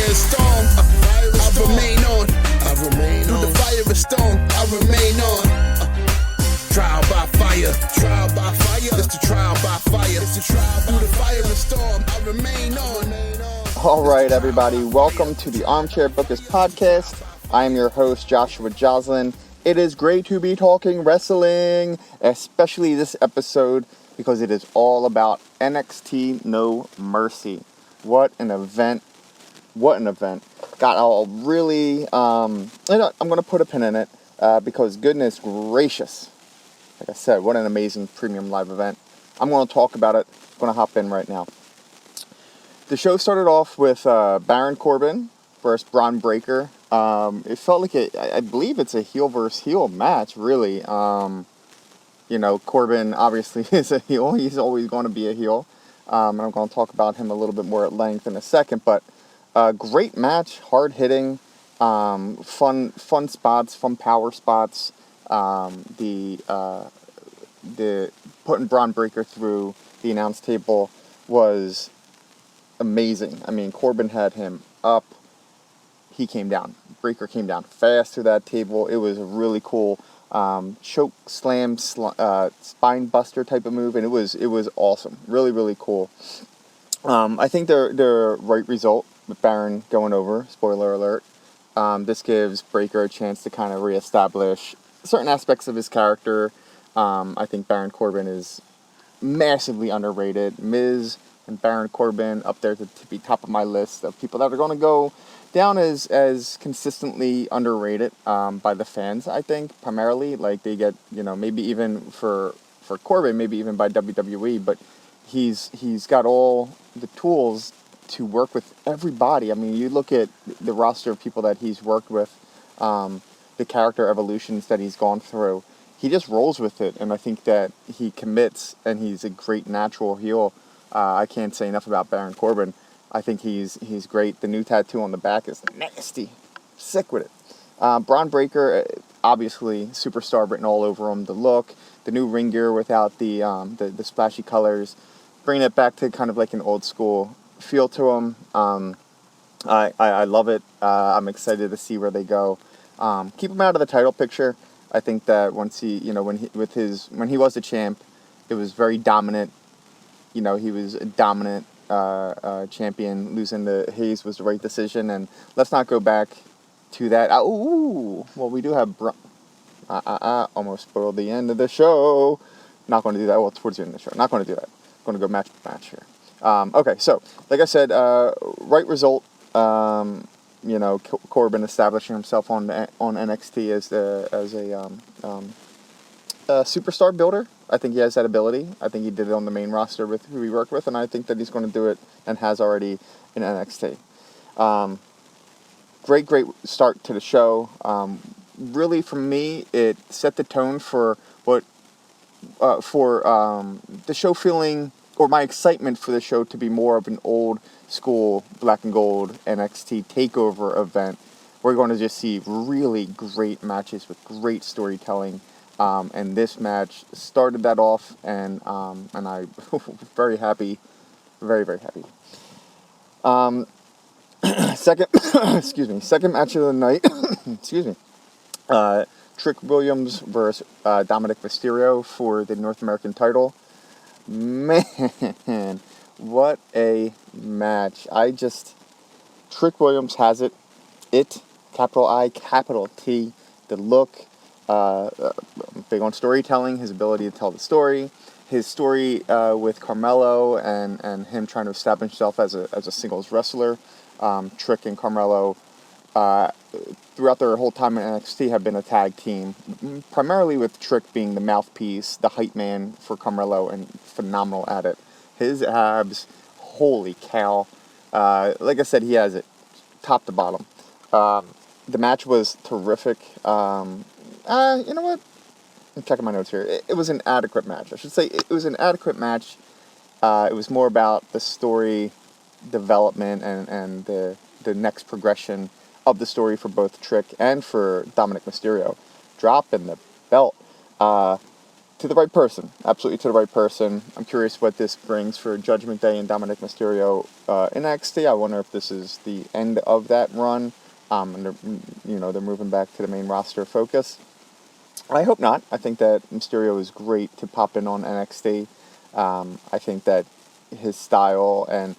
fire storm, I remain on. Through the fire and storm, I remain on. Trial by fire, trial by fire. It's the trial by fire. It's the trial through the fire and storm, I remain on. All right, everybody, welcome to the Armchair Bookers podcast. I am your host, Joshua Joslin. It is great to be talking wrestling, especially this episode, because it is all about NXT No Mercy. What an event. What an event. Got all really, I'm going to put a pin in it, because goodness gracious, like I said, what an amazing premium live event. I'm going to talk about it. I'm going to hop in right now. The show started off with Baron Corbin versus Braun Breaker. It felt like I believe it's a heel versus heel match, really. Corbin obviously is a heel. He's always going to be a heel. And I'm going to talk about him a little bit more at length in a second. But great match, hard hitting, fun spots, fun power spots. The putting Braun Breaker through the announce table was amazing. I mean, Corbin had him up. He came down. Breaker came down fast through that table. It was a really cool choke slam, spine buster type of move, and it was awesome. Really, really cool. I think the right result with Baron going over. Spoiler alert. This gives Breaker a chance to kind of reestablish certain aspects of his character. I think Baron Corbin is massively underrated. Miz and Baron Corbin up there to be top of my list of people that are going to go down as consistently underrated by the fans, I think, primarily. Like, they get, maybe even for Corbin, maybe even by WWE, but he's got all the tools to work with everybody. I mean, you look at the roster of people that he's worked with, the character evolutions that he's gone through, he just rolls with it, and I think that he commits, and he's a great natural heel. I can't say enough about Baron Corbin. I think he's great. The new tattoo on the back is nasty. Sick with it. Braun Breaker, obviously, superstar written all over him. The look, the new ring gear without the splashy colors, bringing it back to kind of like an old school feel to him. I love it. I'm excited to see where they go. Keep him out of the title picture. I think that once he, when he was the champ, it was very dominant. He was a dominant champion. Losing to Hayes was the right decision, and let's not go back to that. We do have almost spoiled the end of the show. Not going to do that. Well, towards the end of the show. Not going to do that. Going to go match by match here. Okay, so like I said, right result. Corbin establishing himself on NXT as a superstar builder. I think he has that ability. I think he did it on the main roster with who he worked with, and I think that he's going to do it and has already in NXT. Great start to the show. Really, for me, it set the tone for the show feeling, or my excitement for the show to be more of an old school black and gold NXT takeover event. We're going to just see really great matches with great storytelling. And this match started that off, and I'm very happy, very, very happy. Second match of the night, Trick Williams versus Dominic Mysterio for the North American title. Man, what a match. Trick Williams has it, capital I, capital T, the look. Big on storytelling, his ability to tell the story, his story with Carmelo and him trying to establish himself as a singles wrestler. Trick and Carmelo throughout their whole time in NXT have been a tag team, primarily with Trick being the mouthpiece, the hype man for Carmelo, and phenomenal at it. His abs, holy cow. Like I said, he has it top to bottom. The match was terrific. You know what? I'm checking my notes here. It was an adequate match. I should say it was an adequate match. It was more about the story development and the next progression of the story for both Trick and for Dominic Mysterio. Dropping the belt. to the right person. Absolutely to the right person. I'm curious what this brings for Judgment Day and Dominic Mysterio in NXT. I wonder if this is the end of that run. And they're moving back to the main roster focus. I hope not. I think that Mysterio is great to pop in on NXT. I think that his style and,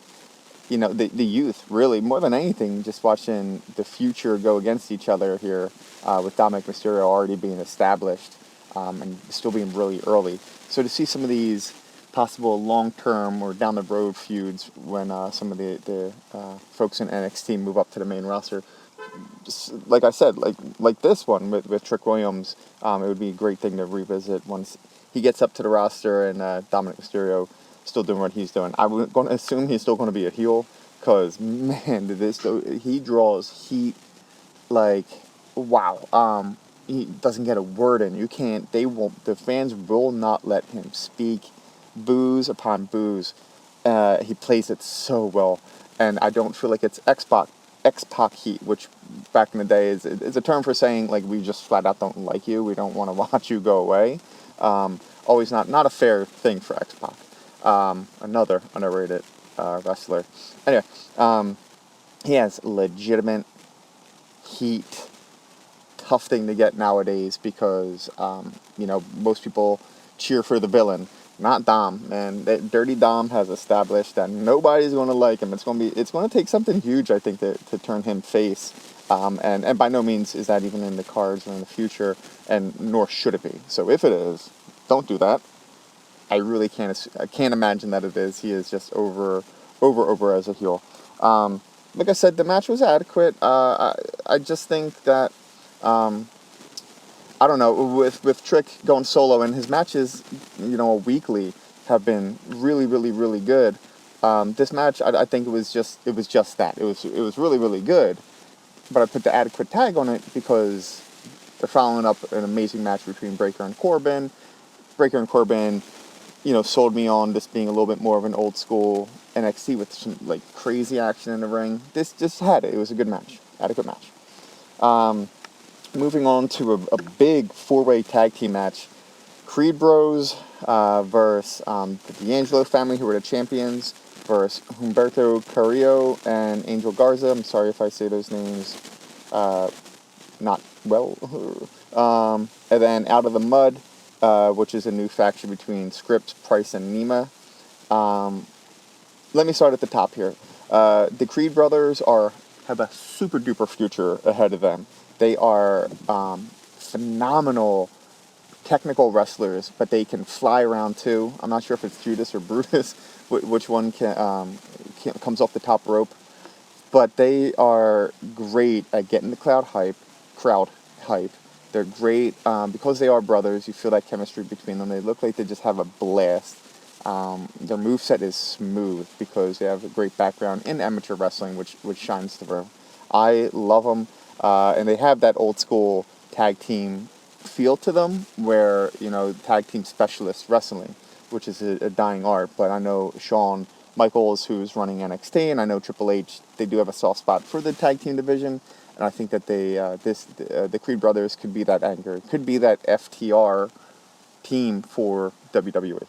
the youth, really, more than anything, just watching the future go against each other here with Dominic Mysterio already being established and still being really early. So to see some of these possible long-term or down-the-road feuds when some of the folks in NXT move up to the main roster, just like I said, like this one with Trick Williams, it would be a great thing to revisit once he gets up to the roster and Dominic Mysterio still doing what he's doing. I'm going to assume he's still going to be a heel because, man, he draws heat like, wow. He doesn't get a word in. The fans will not let him speak. Boos upon boos. He plays it so well. And I don't feel like it's X-Pac heat, which back in the day is a term for saying, like, we just flat out don't like you. We don't want to watch you go away. Always not a fair thing for X-Pac. Another underrated wrestler. Anyway, he has legitimate heat. Tough thing to get nowadays because, most people cheer for the villain, not Dom. And Dirty Dom has established that nobody's going to like him. It's going to take something huge, I think, to turn him face. And by no means is that even in the cards or in the future, and nor should it be. So if it is, don't do that. I really can't imagine that it is. He is just over as a heel. Like I said, the match was adequate. I just think that, I don't know, with Trick going solo, and his matches, weekly have been really, really, really good. This match, I think it was just that. It was really, really good. But I put the adequate tag on it because they're following up an amazing match between Breakker and Corbin. Breakker and Corbin, sold me on this being a little bit more of an old school NXT with some like crazy action in the ring. This just had it. It was a good match, adequate match. Moving on to a big 4-way tag team match. Creed Bros versus the D'Angelo family, who were the champions, versus Humberto Carrillo and Angel Garza. I'm sorry if I say those names not well. And then Out of the Mud, which is a new faction between Scripps, Price, and Nima. Let me start at the top here. The Creed brothers have a super duper future ahead of them. They are phenomenal technical wrestlers, but they can fly around too. I'm not sure if it's Judas or Brutus, which one comes off the top rope. But they are great at getting the crowd hype. They're great because they are brothers. You feel that chemistry between them. They look like they just have a blast. Their moveset is smooth because they have a great background in amateur wrestling, which shines through. I love them. And they have that old school tag team feel to them where, tag team specialist wrestling, which is a dying art. But I know Shawn Michaels, who's running NXT, and I know Triple H, they do have a soft spot for the tag team division. And I think that the Creed brothers could be that anchor. Could be that FTR team for WWE.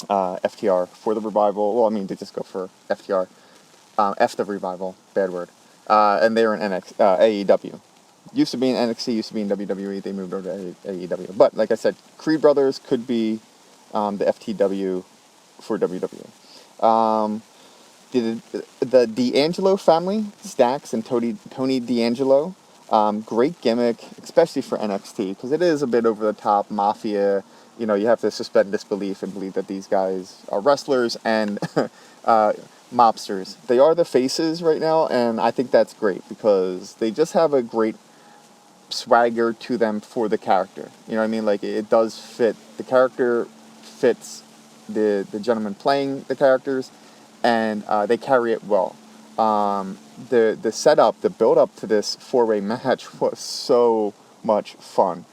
FTR for the Revival. Well, I mean, they just go for FTR. F the Revival. Bad word. And they're in AEW. Used to be in NXT, used to be in WWE. They moved over to AEW. But, like I said, Creed brothers could be the FTW for WWE. The D'Angelo family, Stacks and Tony D'Angelo, great gimmick, especially for NXT, because it is a bit over the top, mafia. You have to suspend disbelief and believe that these guys are wrestlers and mobsters. They are the faces right now, and I think that's great because they just have a great swagger to them for the character. You know what I mean? Like, it does fit. The character fits the gentleman playing the characters, and they carry it well. The setup, the build-up to this 4-way match was so much fun.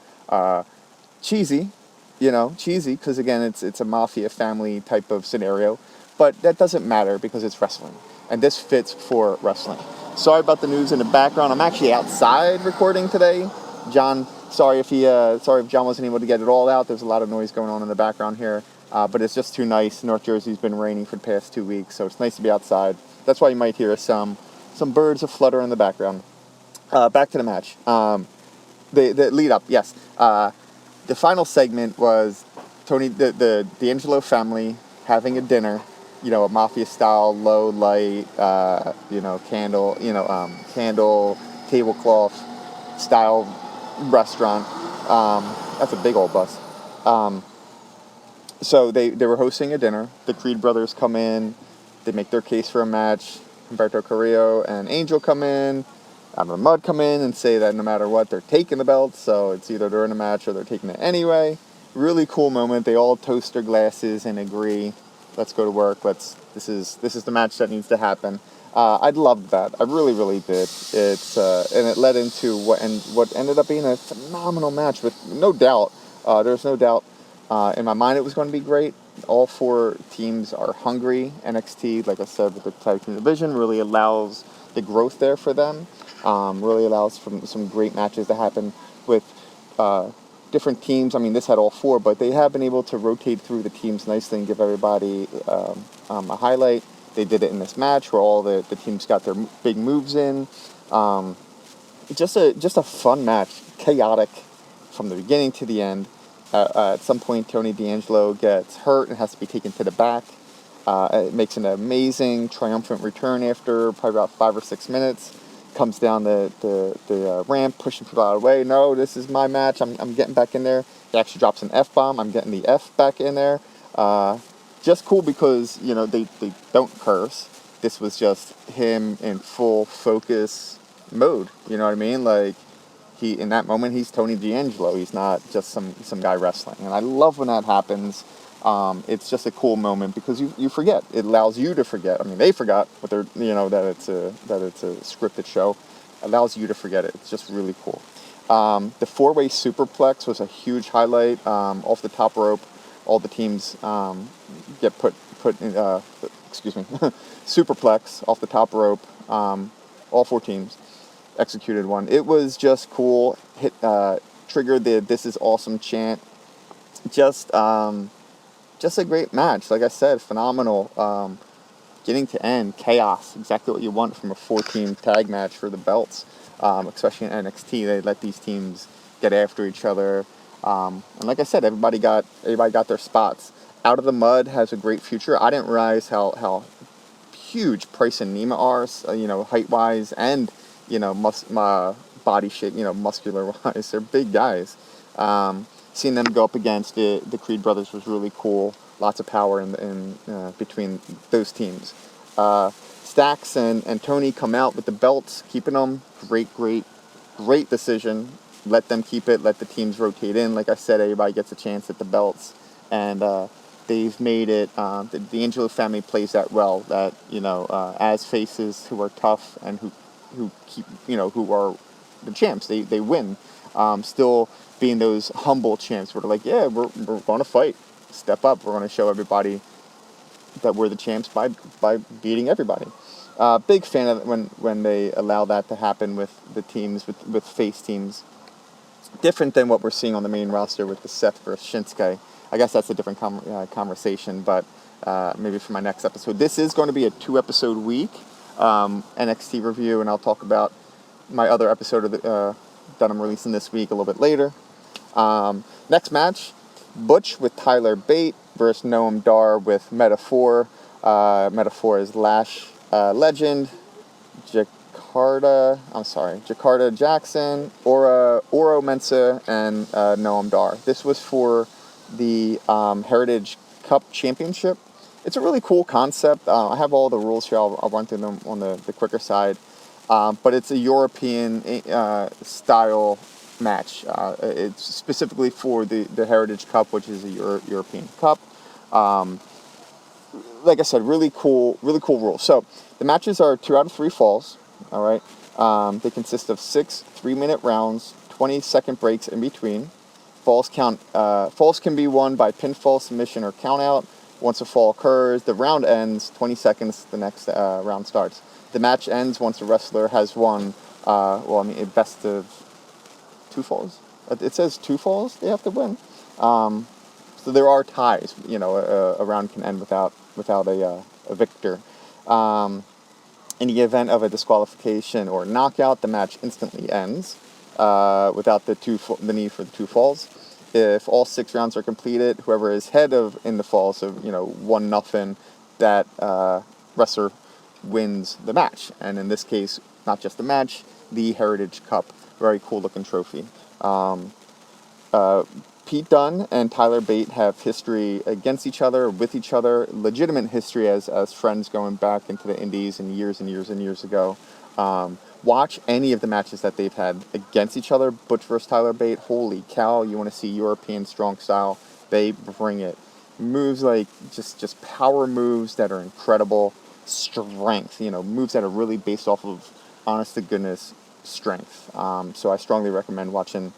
Cheesy, because, again, it's a mafia family type of scenario, but that doesn't matter because it's wrestling, and this fits for wrestling. Sorry about the news in the background. I'm actually outside recording today. John Sorry if John wasn't able to get it all out. There's a lot of noise going on in the background here. But it's just too nice. North Jersey's been raining for the past 2 weeks, so it's nice to be outside. That's why you might hear some birds a flutter in the background. Back to the match. The lead up, yes. The final segment was Tony, the D'Angelo family having a dinner, a mafia style, low light, candle, tablecloth style restaurant. That's a big old bus. So they were hosting a dinner. The Creed brothers come in. They make their case for a match. Humberto Carrillo and Angel come in. Out of the Mud come in and say that no matter what, they're taking the belts. So it's either they're in a match or they're taking it anyway. Really cool moment. They all toast their glasses and agree. Let's go to work. This is the match that needs to happen. I loved that. I really, really did. And it led into what ended up being a phenomenal match with no doubt. There's no doubt in my mind it was going to be great. All 4 teams are hungry. NXT, like I said, with the tag team division, really allows the growth there for them. Really allows for some great matches to happen with different teams. I mean, this had all 4, but they have been able to rotate through the teams nicely and give everybody a highlight. They did it in this match where all the teams got their big moves in. Just a fun match, chaotic from the beginning to the end. At some point, Tony D'Angelo gets hurt and has to be taken to the back. It makes an amazing, triumphant return after probably about 5 or 6 minutes. Comes down the ramp, pushing people out of the way. No, this is my match. I'm getting back in there. He actually drops an F-bomb. I'm getting the F back in there. Just cool because, they don't curse. This was just him in full focus mode. You know what I mean? Like, in that moment, he's Tony D'Angelo. He's not just some guy wrestling. And I love when that happens. It's just a cool moment because you forget. It allows you to forget. I mean, they forgot what they're, that it's a scripted show. It allows you to forget it. It's just really cool. The 4-way superplex was a huge highlight. Off the top rope, all the teams get put in. Superplex off the top rope. All 4 teams executed one. It was just cool. Triggered the "This is awesome" chant. Just a great match. Like I said, phenomenal. Getting to end, chaos. Exactly what you want from a 4-team tag match for the belts. Especially in NXT, they let these teams get after each other. And like I said, everybody got their spots. Out of the Mud has a great future. I didn't realize how huge Price and Nema are. Height-wise and body shape. Muscular-wise, they're big guys. Seeing them go up against the Creed brothers was really cool. Lots of power in between those teams. Stax and Tony come out with the belts, keeping them. Great decision. Let them keep it. Let the teams rotate in. Like I said, everybody gets a chance at the belts, and they've made it. The Angelo family plays that well. That as faces who are tough and who keep who are the champs. They win. Still being those humble champs where they're like, yeah, we're going to fight. Step up. We're going to show everybody that we're the champs by beating everybody. Big fan of it when they allow that to happen with the teams, with face teams. Different than what we're seeing on the main roster with the Seth versus Shinsuke. I guess that's a different conversation, but maybe for my next episode. This is going to be a 2-episode week, NXT review, and I'll talk about my other episode of that I'm releasing this week a little bit later. Next match, Butch with Tyler Bate versus Noam Dar with Metaphor. Metaphor is Lash Legend, Jakarta Jackson, Oro Mensah, and Noam Dar. This was for the Heritage Cup Championship. It's a really cool concept. I have all the rules here. I'll run through them on the quicker side. But it's a European style match. It's specifically for the Heritage Cup, which is a European Cup. Like I said, really cool rules. So the matches are 2 out of 3 falls. All right. They consist of 6 3-minute rounds, 20-second breaks in between. Falls can be won by pinfall, submission, or countout. Once a fall occurs, the round ends. 20 seconds, the next round starts. The match ends once the wrestler has won. A best of 2 falls. It says 2 falls they have to win. So there are ties. A round can end without a victor. In the event of a disqualification or knockout, the match instantly ends without the need for the 2 falls. If all 6 rounds are completed, whoever is head in the falls, so 1-0, that wrestler wins the match. And in this case, not just the match, the Heritage Cup. Very cool looking trophy. Pete Dunne and Tyler Bate have history against each other, with each other, legitimate history as friends going back into the Indies and years and years and years ago. Watch any of the matches that they've had against each other. Butch versus Tyler Bate, holy cow, you want to see European strong style, they bring it. Moves like just power moves that are incredible. Strength, moves that are really based off of honest to goodness strength. So I strongly recommend watching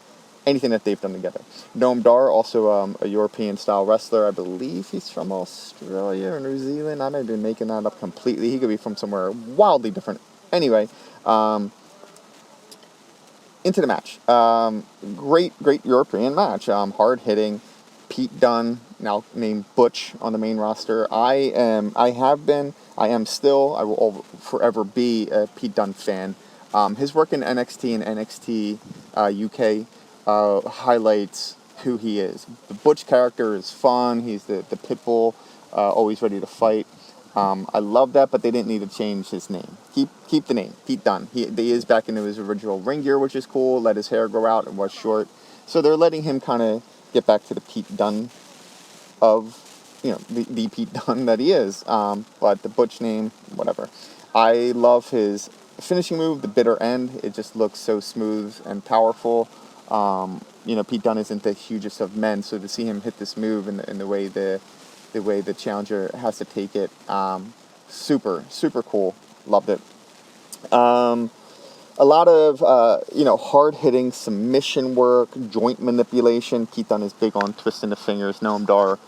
anything that they've done together. Noam Dar, also a European-style wrestler. I believe he's from Australia or New Zealand. I may be making that up completely. He could be from somewhere wildly different. Anyway, into the match. Great European match. Hard-hitting. Pete Dunne, now named Butch on the main roster. I am still, I will forever be a Pete Dunne fan. His work in NXT and NXT UK highlights who he is. The Butch character is fun. He's the pit bull, always ready to fight. I love that, but they didn't need to change his name. Keep the name, Pete Dunne. He is back into his original ring gear, which is cool. Let his hair grow out. It was short. So they're letting him kind of get back to the Pete Dunne of, the Pete Dunne that he is. But the Butch name, whatever. I love his finishing move, the bitter end. It just looks so smooth and powerful. Pete Dunne isn't the hugest of men, so to see him hit this move in the way the challenger has to take it, super cool. Loved it. A lot of hard-hitting submission work, joint manipulation. Pete Dunne is big on twisting the fingers. Noam Dar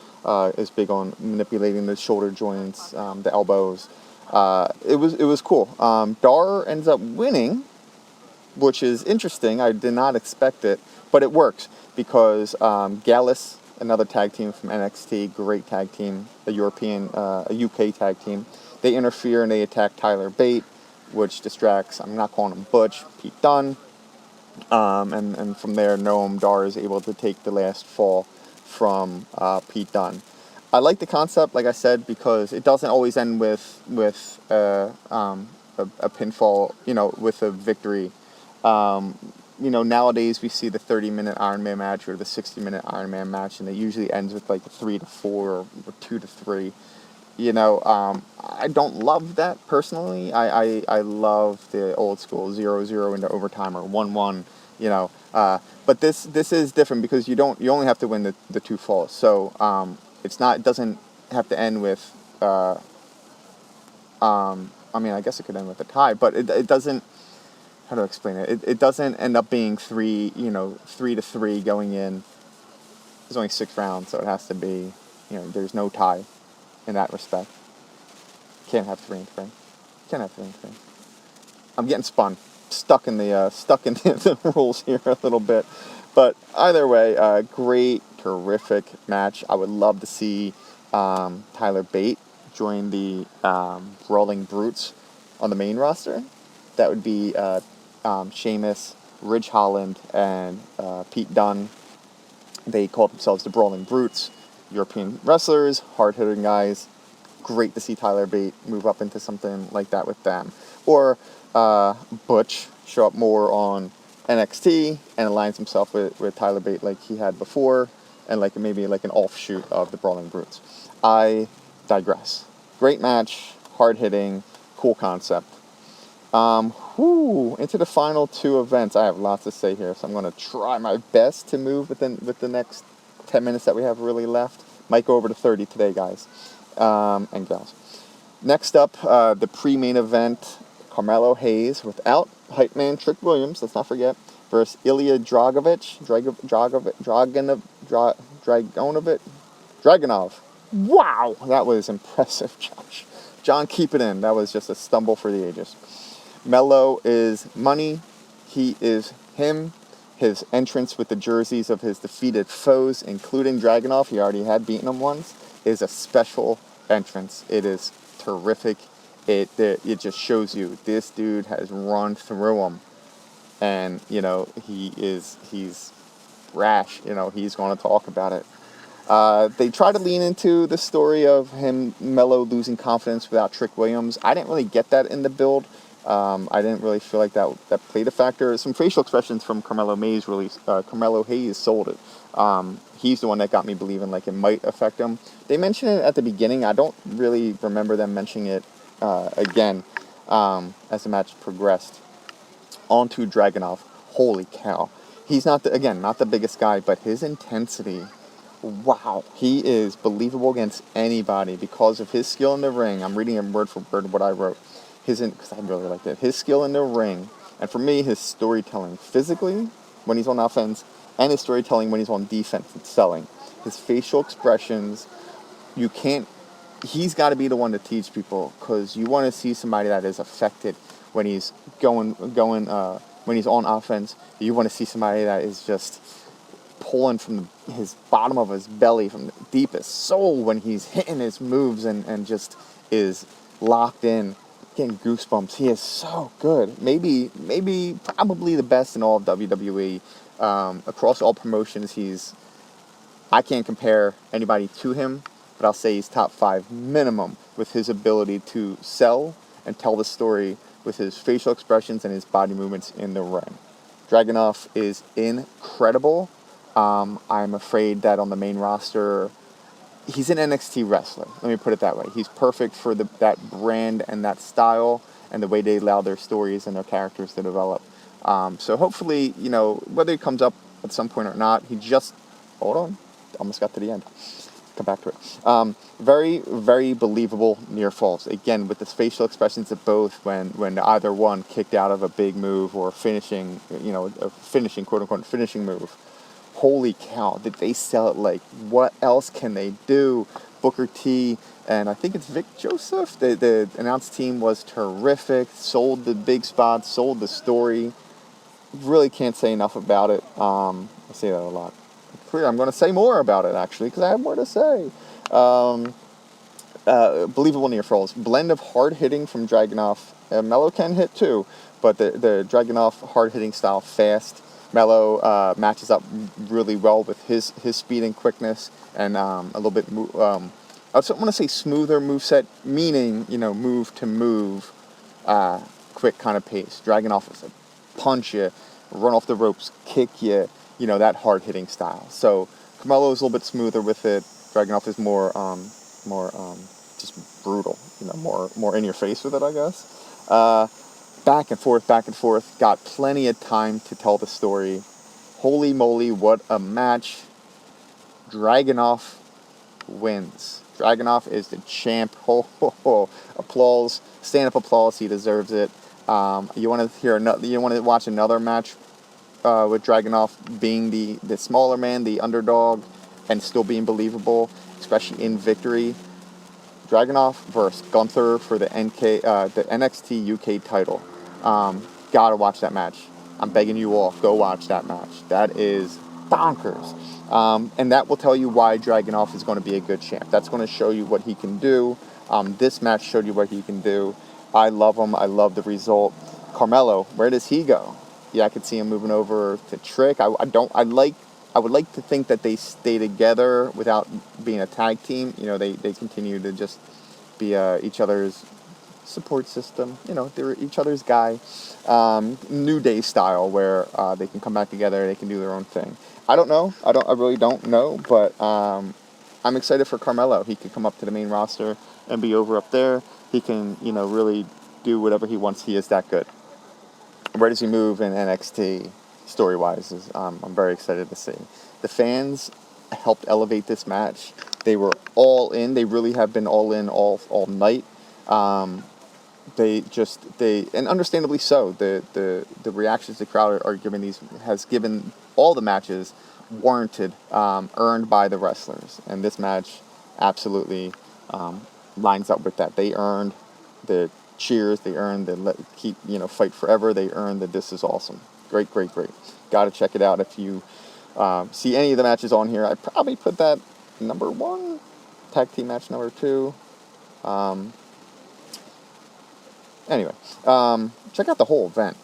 is big on manipulating the shoulder joints, the elbows. It was cool. Dar ends up winning, which is interesting. I did not expect it, but it works because Gallus, another tag team from NXT, great tag team, a UK tag team, they interfere and they attack Tyler Bate, which distracts, I'm not calling him Butch, Pete Dunne, and from there Noam Dar is able to take the last fall from Pete Dunne. I like the concept, like I said, because it doesn't always end with a pinfall, with a victory. Nowadays we see the 30-minute Iron Man match or the 60-minute Iron Man match, and it usually ends with like 3-4 or 2-3. I don't love that personally. I love the old school 0-0 into overtime or 1-1. But this is different because you only have to win the 2 falls. So it doesn't have to end with. I guess it could end with a tie, but it doesn't. How do I explain it? It doesn't end up being 3-3 going in. There's only 6 rounds, so it has to be. There's no tie in that respect. Can't have 3 and 3. Can't have 3 and 3. I'm getting spun. Stuck in the rules here a little bit. But either way, great, terrific match. I would love to see Tyler Bate join the Brawling Brutes on the main roster. That would be Sheamus, Ridge Holland, and Pete Dunne. They call themselves the Brawling Brutes. European wrestlers, hard-hitting guys. Great to see Tyler Bate move up into something like that with them. Or Butch show up more on NXT and aligns himself with Tyler Bate like he had before, and maybe an offshoot of the Brawling Brutes. I digress. Great match, hard-hitting, cool concept. Into the final 2 events. I have lots to say here, so I'm going to try my best to move with the next 10 minutes that we have really left. Might go over to 30 today, guys and gals. Next up, the pre-main event, Carmelo Hayes without hype man Trick Williams, let's not forget, versus Ilja Dragunov. Wow, that was impressive, Josh. John, keep it in. That was just a stumble for the ages. Melo is money. He is him. His entrance with the jerseys of his defeated foes, including Dragunov, he already had beaten him once, is a special entrance. It is terrific. It just shows you this dude has run through him, and he's rash. He's going to talk about it. They try to lean into the story of him, Melo, losing confidence without Trick Williams. I didn't really get that in the build. I didn't really feel like that played a factor. Some facial expressions from Carmelo Hayes sold it. He's the one that got me believing like it might affect him. They mentioned it at the beginning. I don't really remember them mentioning it again as the match progressed. On to Dragunov. Holy cow. He's not the biggest guy, but his intensity, wow. He is believable against anybody because of his skill in the ring. I'm reading him word for word what I wrote. Because I really liked it. His skill in the ring, and for me, his storytelling physically when he's on offense, and his storytelling when he's on defense and selling. His facial expressions, he's got to be the one to teach people, because you want to see somebody that is affected when he's when he's on offense. You want to see somebody that is just pulling from his bottom of his belly, from the deepest soul when he's hitting his moves and just is locked in. Getting goosebumps. He is so good. Probably the best in all of WWE. Across all promotions, I can't compare anybody to him, but I'll say he's top 5 minimum with his ability to sell and tell the story with his facial expressions and his body movements in the ring. Dragunov is incredible. I'm afraid that on the main roster, he's an NXT wrestler. Let me put it that way. He's perfect for that brand and that style and the way they allow their stories and their characters to develop. So hopefully, whether he comes up at some point or not, hold on, almost got to the end. Come back to it. Very, very believable near falls. Again, with the facial expressions of both when either one kicked out of a big move or finishing, quote unquote finishing move. Holy cow, did they sell it like, what else can they do? Booker T, and I think it's Vic Joseph, the announced team was terrific, sold the big spots, sold the story. Really can't say enough about it. I say that a lot. I'm going to say more about it, actually, because I have more to say. Believable near falls. Blend of hard-hitting from Dragunov. Melo can hit, too, but the Dragunov hard-hitting style, fast. Melo matches up really well with his speed and quickness, and a little bit. I want to say smoother moveset, meaning move to move, quick kind of pace. Dragunov is a punch you, run off the ropes, kick you, that hard hitting style. So Carmelo is a little bit smoother with it. Dragunov is more just brutal, more in your face with it, I guess. Back and forth, got plenty of time to tell the story. Holy moly, what a match. Dragunov wins. Dragunov is the champ. Ho, ho, ho. Applause, stand-up applause, he deserves it. You want to watch another match with Dragunov being the smaller man, the underdog, and still being believable, especially in victory. Dragunov versus Gunther for the NXT UK title. Gotta watch that match. I'm begging you all, go watch that match. That is bonkers. And that will tell you why Dragunov is going to be a good champ. That's going to show you what he can do. This match showed you what he can do. I love him. I love the result. Carmelo, where does he go? Yeah, I could see him moving over to Trick. I would like to think that they stay together without being a tag team. They continue to just be each other's support system. They're each other's guy. New Day style, where they can come back together. They can do their own thing. I don't know. I really don't know. But I'm excited for Carmelo. He could come up to the main roster and be over up there. He can, really do whatever he wants. He is that good. Where does he move in NXT story-wise? I'm very excited to see. The fans helped elevate this match. They were all in. They really have been all in all night. And understandably so. The reactions the crowd are giving has given all the matches warranted, earned by the wrestlers. And this match absolutely lines up with that. They earned the cheers. They earned the fight forever. They earned the this is awesome. Great. Got to check it out. If you see any of the matches on here, I probably put that number 1, tag team match number 2. Anyway, check out the whole event.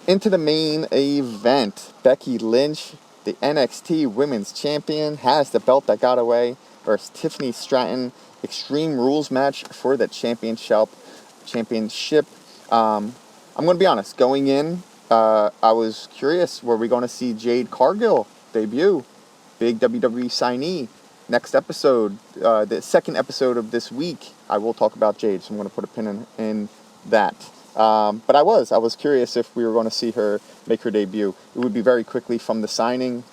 Into the main event, Becky Lynch, the NXT Women's Champion, has the belt that got away versus Tiffany Stratton. Extreme Rules match for the championship. I'm going to be honest. Going in, I was curious. Were we going to see Jade Cargill debut? Big WWE signee. Next episode, the second episode of this week, I will talk about Jade. So I'm going to put a pin in that. But I was curious if we were going to see her make her debut. It would be very quickly from the signing,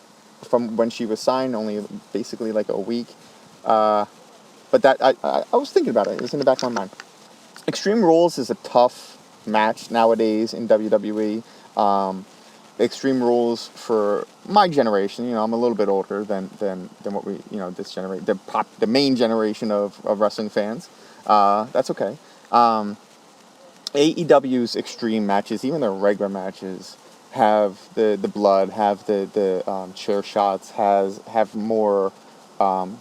from when she was signed, only basically like a week. But that I was thinking about it. It was in the back of my mind. Extreme Rules is a tough match nowadays in WWE. Extreme Rules for my generation, I'm a little bit older than what we, this generation, the main generation of wrestling fans. That's okay. AEW's extreme matches, even their regular matches, have the blood, have the chair shots, have more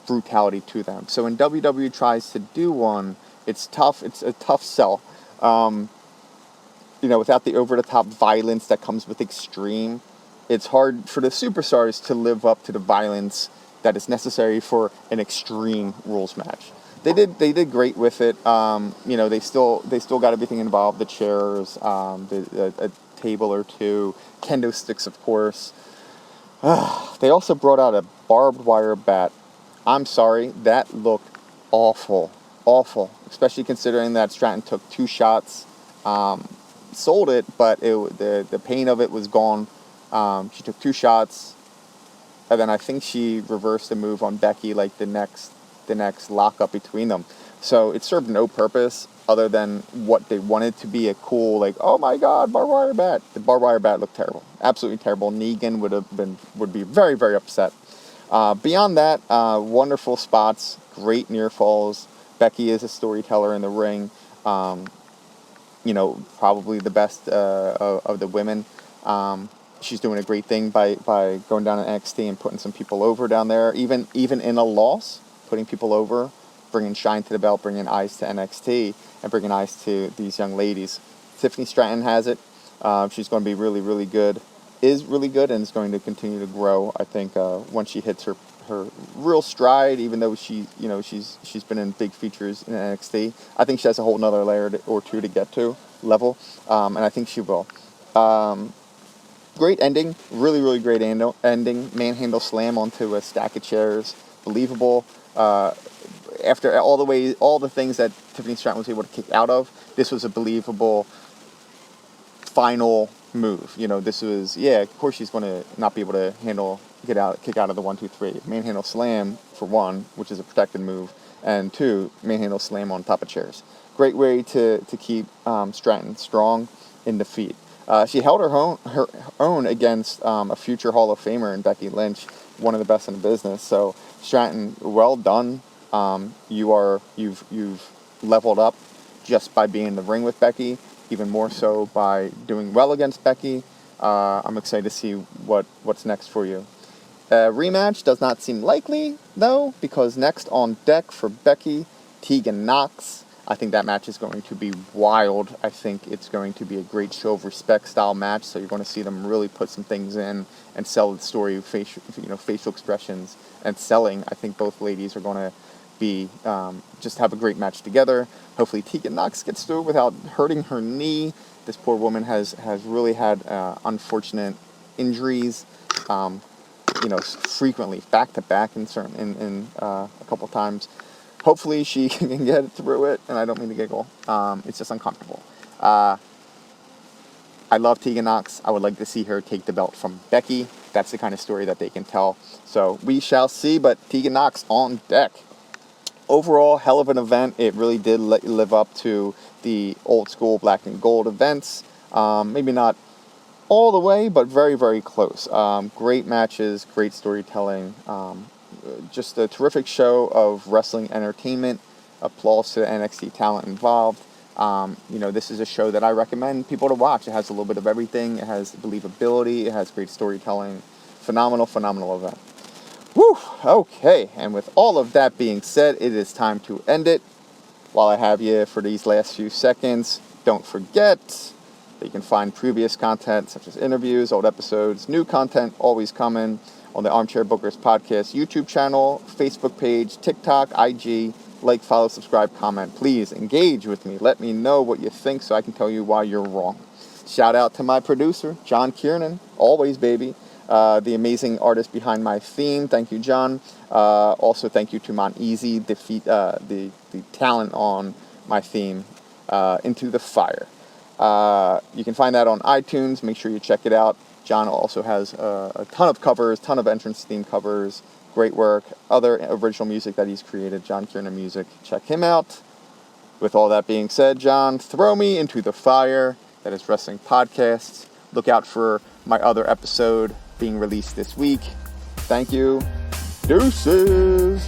brutality to them. So when WWE tries to do one, it's tough. It's a tough sell. Without the over-the-top violence that comes with extreme, it's hard for the superstars to live up to the violence that is necessary for an Extreme Rules match. They did great with it. They still got everything involved. The chairs, a table or two, kendo sticks, of course. They also brought out a barbed wire bat. I'm sorry, that looked awful, especially considering that Stratton took 2 shots. Sold it, but the pain of it was gone. She took 2 shots, and then I think she reversed the move on Becky, like the next lockup between them. So it served no purpose other than what they wanted to be a cool, like, oh my god, barbed wire bat. The barbed wire bat looked terrible, absolutely terrible. Negan would be very, very upset. Beyond that, wonderful spots, great near falls. Becky is a storyteller in the ring. Probably the best of the women. She's doing a great thing by going down to NXT and putting some people over down there. Even in a loss, putting people over, bringing shine to the belt, bringing eyes to NXT, and bringing eyes to these young ladies. Tiffany Stratton has it. She's going to be really, really good. Is really good and is going to continue to grow. I think once she hits her real stride, even though she's been in big features in NXT, I think she has a whole nother layer or two to get to level, and I think she will. Great ending, really, really great ending. Manhandle slam onto a stack of chairs, believable. After all the things that Tiffany Stratton was able to kick out of, this was a believable final move. This was, of course she's going to not be able to kick out of the 1, 2, 3. Manhandle slam for 1, which is a protected move, and 2, manhandle slam on top of chairs. Great way to keep Stratton strong in defeat. She held her own against a future Hall of Famer in Becky Lynch, one of the best in the business. So Stratton, well done. You've leveled up just by being in the ring with Becky, even more so by doing well against Becky. I'm excited to see what's next for you. Rematch does not seem likely, though, because next on deck for Becky, Tegan Nox. I think that match is going to be wild. I think it's going to be a great show of respect style match, so you're going to see them really put some things in and sell the story, facial expressions and selling. I think both ladies are going to be just have a great match together. Hopefully Tegan Nox gets through without hurting her knee. This poor woman has really had unfortunate injuries, frequently, back to back in a couple times. Hopefully she can get through it, and I don't mean to giggle. It's just uncomfortable. I love Tegan Nox. I would like to see her take the belt from Becky. That's the kind of story that they can tell. So we shall see, but Tegan Nox on deck. Overall, hell of an event. It really did live up to the old school black and gold events. Maybe not all the way, but very, very close. Great matches, great storytelling. Just a terrific show of wrestling entertainment. Applause to the NXT talent involved. This is a show that I recommend people to watch. It has a little bit of everything. It has believability. It has great storytelling. Phenomenal event. Woo! Okay, and with all of that being said, it is time to end it. While I have you for these last few seconds, don't forget that you can find previous content such as interviews, old episodes, new content always coming on the Armchair Bookers Podcast YouTube channel, Facebook page, TikTok, IG. Like, follow, subscribe, comment. Please engage with me. Let me know what you think so I can tell you why you're wrong. Shout out to my producer, John Kiernan. Always, baby. The amazing artist behind my theme. Thank you, John. Also, thank you to Mon Easy, the talent on my theme, Into the Fire. You can find that on iTunes. Make sure you check it out. John also has a ton of covers, ton of entrance theme covers. Great work. Other original music that he's created, John Kiernan Music. Check him out. With all that being said, John, throw me into the fire. That is Wrestling Podcasts. Look out for my other episode being released this week. Thank you. Deuces.